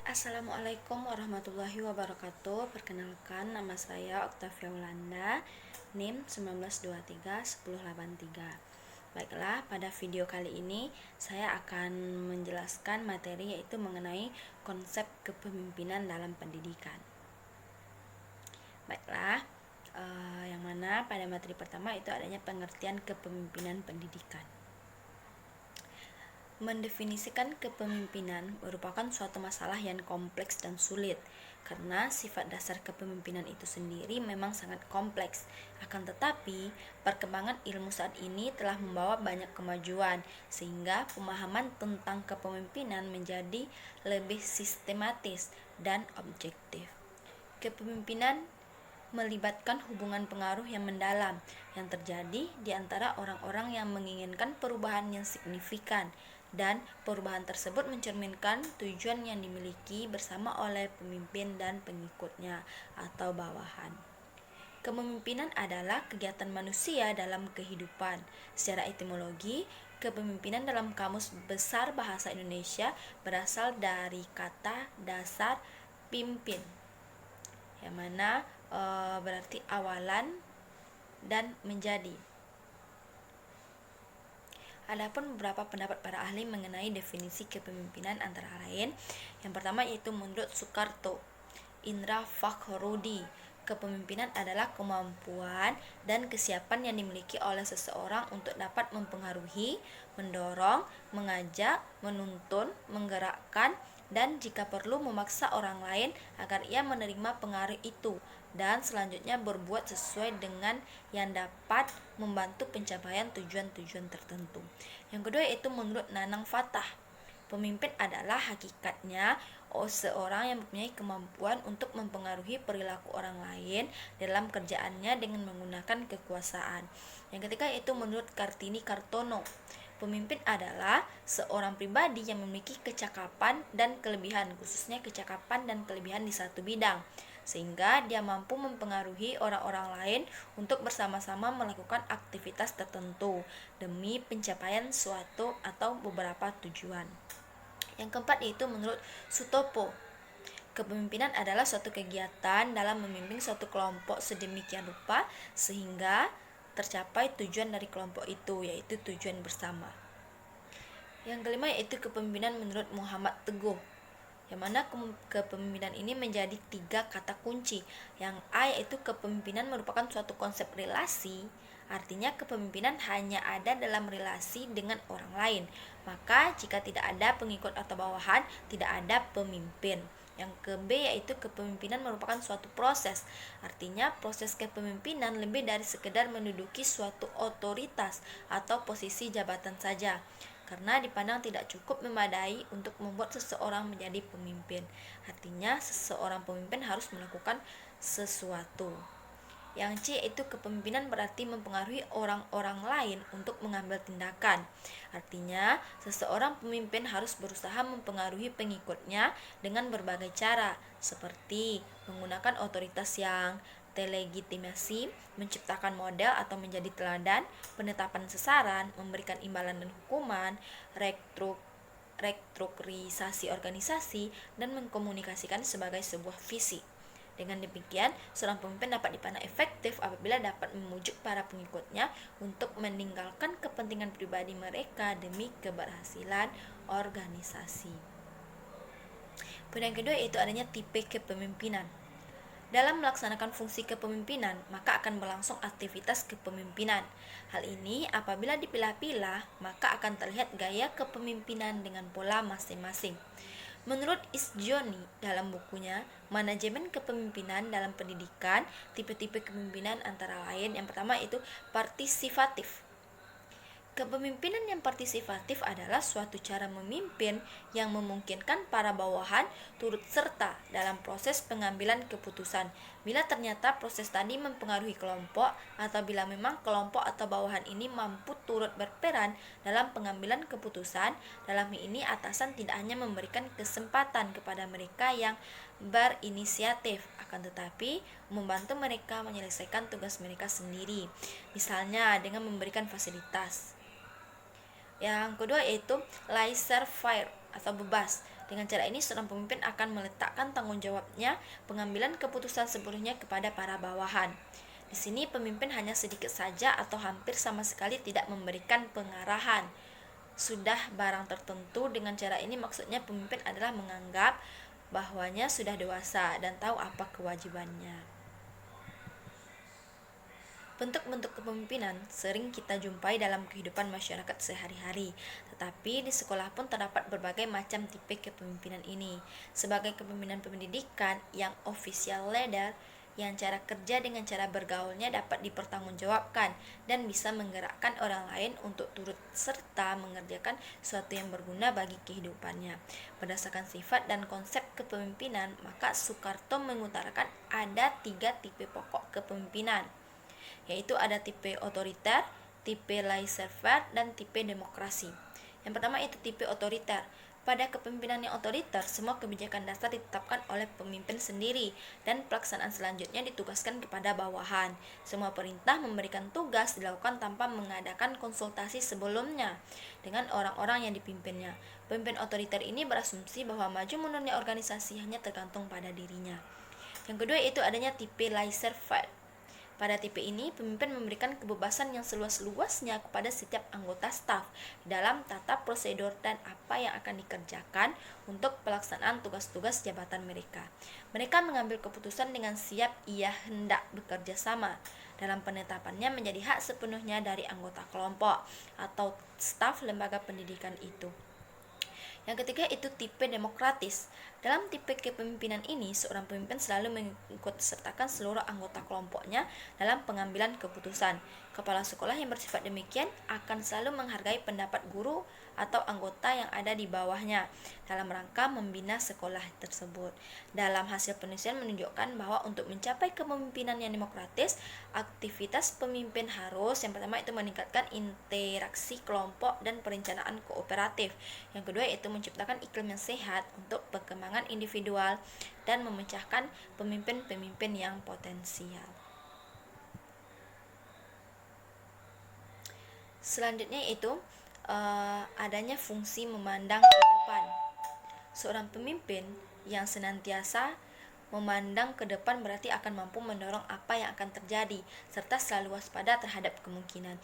Assalamualaikum warahmatullahi wabarakatuh. Perkenalkan, nama saya Octavia Ulanda, NIM 19231083. Baiklah, pada video kali ini saya akan menjelaskan materi yaitu mengenai konsep kepemimpinan dalam pendidikan. Baiklah, yang mana pada materi pertama itu adanya pengertian kepemimpinan pendidikan. Mendefinisikan kepemimpinan merupakan suatu masalah yang kompleks dan sulit, karena sifat dasar kepemimpinan itu sendiri memang sangat kompleks. Akan tetapi, perkembangan ilmu saat ini telah membawa banyak kemajuan, sehingga pemahaman tentang kepemimpinan menjadi lebih sistematis dan objektif. Kepemimpinan melibatkan hubungan pengaruh yang mendalam yang terjadi di antara orang-orang yang menginginkan perubahan yang signifikan, dan perubahan tersebut mencerminkan tujuan yang dimiliki bersama oleh pemimpin dan pengikutnya atau bawahan. Kepemimpinan adalah kegiatan manusia dalam kehidupan. Secara etimologi, kepemimpinan dalam Kamus Besar Bahasa Indonesia berasal dari kata dasar pimpin, yang mana berarti awalan dan menjadi. Adapun beberapa pendapat para ahli mengenai definisi kepemimpinan antara lain, yang pertama yaitu menurut Soekarto Indra Fakhrudi, kepemimpinan adalah kemampuan dan kesiapan yang dimiliki oleh seseorang untuk dapat mempengaruhi, mendorong, mengajak, menuntun, menggerakkan, dan jika perlu memaksa orang lain agar ia menerima pengaruh itu, dan selanjutnya berbuat sesuai dengan yang dapat membantu pencapaian tujuan-tujuan tertentu. Yang kedua yaitu menurut Nanang Fatah, pemimpin adalah hakikatnya seorang yang mempunyai kemampuan untuk mempengaruhi perilaku orang lain dalam kerjaannya dengan menggunakan kekuasaan. Yang ketiga yaitu menurut Kartini Kartono, pemimpin adalah seorang pribadi yang memiliki kecakapan dan kelebihan, khususnya kecakapan dan kelebihan di satu bidang, sehingga dia mampu mempengaruhi orang-orang lain untuk bersama-sama melakukan aktivitas tertentu demi pencapaian suatu atau beberapa tujuan. Yang keempat yaitu menurut Sutopo, kepemimpinan adalah suatu kegiatan dalam memimpin suatu kelompok sedemikian rupa sehingga tercapai tujuan dari kelompok itu, yaitu tujuan bersama. Yang kelima yaitu kepemimpinan menurut Muhammad Teguh, yang mana kepemimpinan ini menjadi 3 kata kunci. Yang A yaitu kepemimpinan merupakan suatu konsep relasi, artinya kepemimpinan hanya ada dalam relasi dengan orang lain. Maka jika tidak ada pengikut atau bawahan, tidak ada pemimpin. Yang ke B yaitu kepemimpinan merupakan suatu proses, artinya proses kepemimpinan lebih dari sekedar menduduki suatu otoritas atau posisi jabatan saja, karena dipandang tidak cukup memadai untuk membuat seseorang menjadi pemimpin. Artinya seseorang pemimpin harus melakukan sesuatu. Yang C itu kepemimpinan berarti mempengaruhi orang-orang lain untuk mengambil tindakan. Artinya seseorang pemimpin harus berusaha mempengaruhi pengikutnya dengan berbagai cara, seperti menggunakan otoritas yang delegitimasi, menciptakan model atau menjadi teladan, penetapan sasaran, memberikan imbalan dan hukuman, restrukturisasi organisasi, dan mengkomunikasikan sebagai sebuah visi. Dengan demikian, seorang pemimpin dapat dipandang efektif apabila dapat memujuk para pengikutnya untuk meninggalkan kepentingan pribadi mereka demi keberhasilan organisasi. Kemudian yang kedua yaitu adanya tipe kepemimpinan. Dalam melaksanakan fungsi kepemimpinan, maka akan berlangsung aktivitas kepemimpinan. Hal ini apabila dipilah-pilah, maka akan terlihat gaya kepemimpinan dengan pola masing-masing. Menurut Isjoni dalam bukunya Manajemen Kepemimpinan dalam Pendidikan, tipe-tipe kepemimpinan antara lain yang pertama itu partisipatif. Kepemimpinan yang partisipatif adalah suatu cara memimpin yang memungkinkan para bawahan turut serta dalam proses pengambilan keputusan. Bila ternyata proses tadi mempengaruhi kelompok, atau bila memang kelompok atau bawahan ini mampu turut berperan dalam pengambilan keputusan, dalam hal ini atasan tidak hanya memberikan kesempatan kepada mereka yang berinisiatif, akan tetapi membantu mereka menyelesaikan tugas mereka sendiri, misalnya dengan memberikan fasilitas. Yang kedua yaitu laissez-faire atau bebas. Dengan cara ini, seorang pemimpin akan meletakkan tanggung jawabnya pengambilan keputusan sepenuhnya kepada para bawahan. Di sini pemimpin hanya sedikit saja atau hampir sama sekali tidak memberikan pengarahan. Sudah barang tertentu. Dengan cara ini maksudnya pemimpin adalah menganggap bahwanya sudah dewasa dan tahu apa kewajibannya. Bentuk-bentuk kepemimpinan sering kita jumpai dalam kehidupan masyarakat sehari-hari, tetapi di sekolah pun terdapat berbagai macam tipe kepemimpinan ini. Sebagai kepemimpinan pendidikan yang official leader, yang cara kerja dengan cara bergaulnya dapat dipertanggungjawabkan dan bisa menggerakkan orang lain untuk turut serta mengerjakan sesuatu yang berguna bagi kehidupannya. Berdasarkan sifat dan konsep kepemimpinan, maka Soekarto mengutarakan ada 3 tipe pokok kepemimpinan, yaitu ada tipe otoriter, tipe laissez-faire, dan tipe demokrasi. Yang pertama itu tipe otoriter. Pada kepemimpinan yang otoriter, semua kebijakan dasar ditetapkan oleh pemimpin sendiri dan pelaksanaan selanjutnya ditugaskan kepada bawahan. Semua perintah memberikan tugas dilakukan tanpa mengadakan konsultasi sebelumnya dengan orang-orang yang dipimpinnya. Pemimpin otoriter ini berasumsi bahwa maju mundurnya organisasi hanya tergantung pada dirinya. Yang kedua itu adanya tipe laissez-faire. Pada tipe ini, pemimpin memberikan kebebasan yang seluas-luasnya kepada setiap anggota staf dalam tata prosedur dan apa yang akan dikerjakan untuk pelaksanaan tugas-tugas jabatan mereka. Mereka mengambil keputusan dengan siap ia hendak bekerja sama. Dalam penetapannya menjadi hak sepenuhnya dari anggota kelompok atau staf lembaga pendidikan itu. Yang ketiga itu tipe demokratis. Dalam tipe kepemimpinan ini, seorang pemimpin selalu mengikut sertakan seluruh anggota kelompoknya dalam pengambilan keputusan. Kepala sekolah yang bersifat demikian akan selalu menghargai pendapat guru atau anggota yang ada di bawahnya dalam rangka membina sekolah tersebut. Dalam hasil penelitian menunjukkan bahwa untuk mencapai kepemimpinan yang demokratis, aktivitas pemimpin harus yang pertama itu meningkatkan interaksi kelompok dan perencanaan kooperatif. Yang kedua itu menciptakan iklim yang sehat untuk perkembangan individual dan memecahkan pemimpin-pemimpin yang potensial. Selanjutnya itu adanya fungsi memandang ke depan. Seorang pemimpin yang senantiasa memandang ke depan berarti akan mampu mendorong apa yang akan terjadi serta selalu waspada terhadap kemungkinan.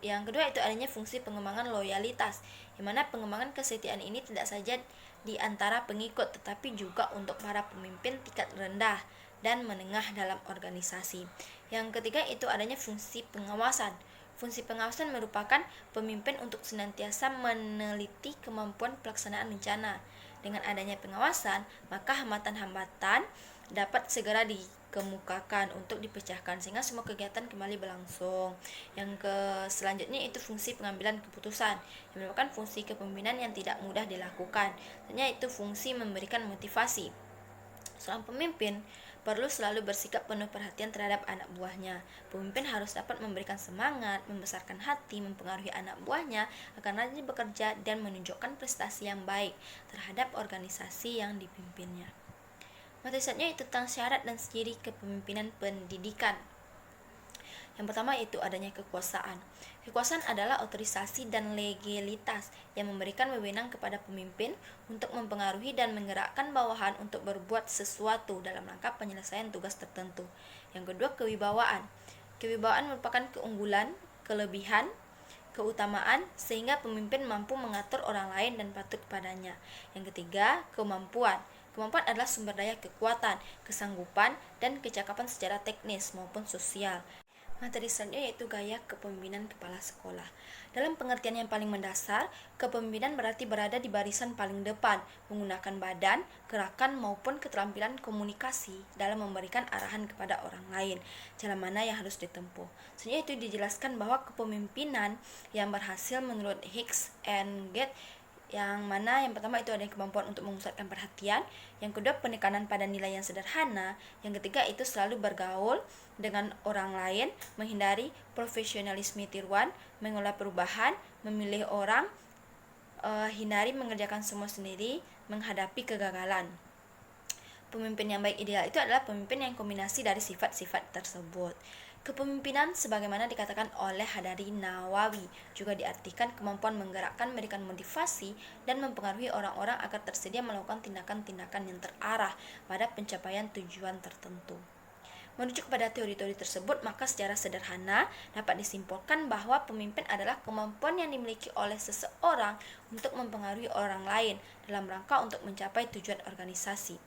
Yang kedua itu adanya fungsi pengembangan loyalitas, di mana pengembangan kesetiaan ini tidak saja di antara pengikut tetapi juga untuk para pemimpin tingkat rendah dan menengah dalam organisasi. Yang ketiga itu adanya fungsi pengawasan. Fungsi pengawasan merupakan pemimpin untuk senantiasa meneliti kemampuan pelaksanaan rencana. Dengan adanya pengawasan, maka hambatan-hambatan dapat segera dikemukakan untuk dipecahkan sehingga semua kegiatan kembali berlangsung. Yang selanjutnya itu fungsi pengambilan keputusan, yang merupakan fungsi kepemimpinan yang tidak mudah dilakukan. Selanjutnya itu fungsi memberikan motivasi. Seorang pemimpin perlu selalu bersikap penuh perhatian terhadap anak buahnya. Pemimpin harus dapat memberikan semangat, membesarkan hati, mempengaruhi anak buahnya agar rajin bekerja dan menunjukkan prestasi yang baik terhadap organisasi yang dipimpinnya. Materi selanjutnya itu tentang syarat dan ciri kepemimpinan pendidikan. Yang pertama itu adanya kekuasaan. Kekuasaan adalah otorisasi dan legalitas yang memberikan wewenang kepada pemimpin untuk mempengaruhi dan menggerakkan bawahan untuk berbuat sesuatu dalam rangka penyelesaian tugas tertentu. Yang kedua, kewibawaan. Kewibawaan merupakan keunggulan, kelebihan, keutamaan sehingga pemimpin mampu mengatur orang lain dan patuh kepadanya. Yang ketiga, kemampuan. Kemampuan adalah sumber daya kekuatan, kesanggupan, dan kecakapan secara teknis maupun sosial. Materi selanjutnya yaitu gaya kepemimpinan kepala sekolah. Dalam pengertian yang paling mendasar, kepemimpinan berarti berada di barisan paling depan, menggunakan badan, gerakan maupun keterampilan komunikasi dalam memberikan arahan kepada orang lain, jalan mana yang harus ditempuh. Selanjutnya itu dijelaskan bahwa kepemimpinan yang berhasil menurut Hicks and Gate yang mana yang pertama itu ada kemampuan untuk memusatkan perhatian, yang kedua penekanan pada nilai yang sederhana, yang ketiga itu selalu bergaul dengan orang lain, menghindari profesionalisme tiruan, mengolah perubahan, memilih orang, hindari mengerjakan semua sendiri, menghadapi kegagalan. Pemimpin yang baik ideal itu adalah pemimpin yang kombinasi dari sifat-sifat tersebut. Kepemimpinan sebagaimana dikatakan oleh Hadari Nawawi juga diartikan kemampuan menggerakkan, memberikan motivasi, dan mempengaruhi orang-orang agar tersedia melakukan tindakan-tindakan yang terarah pada pencapaian tujuan tertentu. Merujuk pada teori-teori tersebut, maka secara sederhana dapat disimpulkan bahwa pemimpin adalah kemampuan yang dimiliki oleh seseorang untuk mempengaruhi orang lain dalam rangka untuk mencapai tujuan organisasi.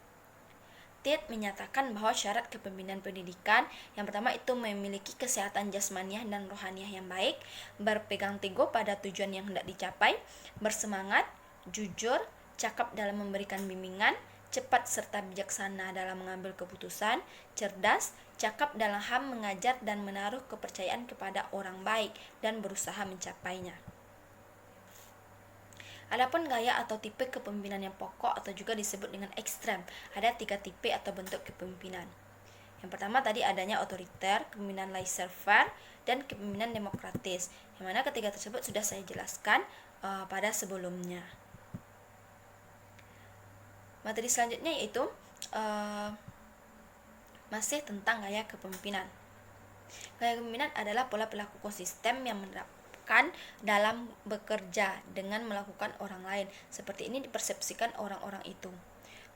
Tit menyatakan bahwa syarat kepemimpinan pendidikan yang pertama itu memiliki kesehatan jasmaniah dan rohaniah yang baik, berpegang teguh pada tujuan yang hendak dicapai, bersemangat, jujur, cakap dalam memberikan bimbingan, cepat serta bijaksana dalam mengambil keputusan, cerdas, cakap dalam hal mengajar dan menaruh kepercayaan kepada orang baik dan berusaha mencapainya. Adapun gaya atau tipe kepemimpinan yang pokok atau juga disebut dengan ekstrem, ada 3 tipe atau bentuk kepemimpinan. Yang pertama tadi adanya otoriter, kepemimpinan laissez-faire, dan kepemimpinan demokratis. Yang mana ketiga tersebut sudah saya jelaskan pada sebelumnya. Materi selanjutnya yaitu masih tentang gaya kepemimpinan. Gaya kepemimpinan adalah pola perilaku konsisten yang menerapkan dalam bekerja dengan melakukan orang lain. Seperti ini dipersepsikan orang-orang itu.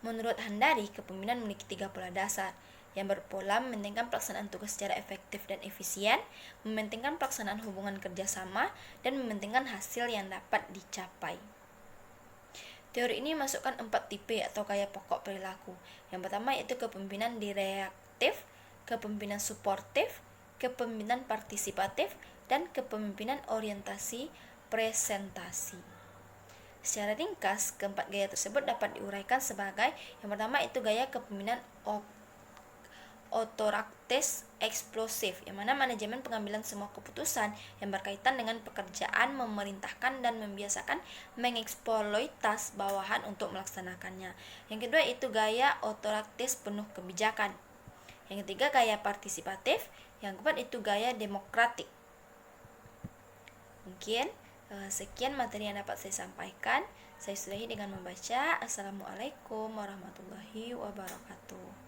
Menurut Handari, kepemimpinan memiliki 3 pola dasar yang berpola mementingkan pelaksanaan tugas secara efektif dan efisien, mementingkan pelaksanaan hubungan kerjasama, dan mementingkan hasil yang dapat dicapai. Teori ini masukkan 4 tipe atau gaya pokok perilaku. Yang pertama yaitu kepemimpinan direktif, kepemimpinan suportif, kepemimpinan partisipatif, dan kepemimpinan orientasi presentasi. Secara ringkas, keempat gaya tersebut dapat diuraikan sebagai yang pertama itu gaya kepemimpinan otoraktis eksplosif, yang mana manajemen pengambilan semua keputusan yang berkaitan dengan pekerjaan, memerintahkan dan membiasakan mengeksploitas bawahan untuk melaksanakannya. Yang kedua itu gaya otoraktis penuh kebijakan. Yang ketiga gaya partisipatif. Yang keempat itu gaya demokratik. Mungkin sekian materi yang dapat saya sampaikan. Saya sudahi dengan membaca. Assalamualaikum warahmatullahi wabarakatuh.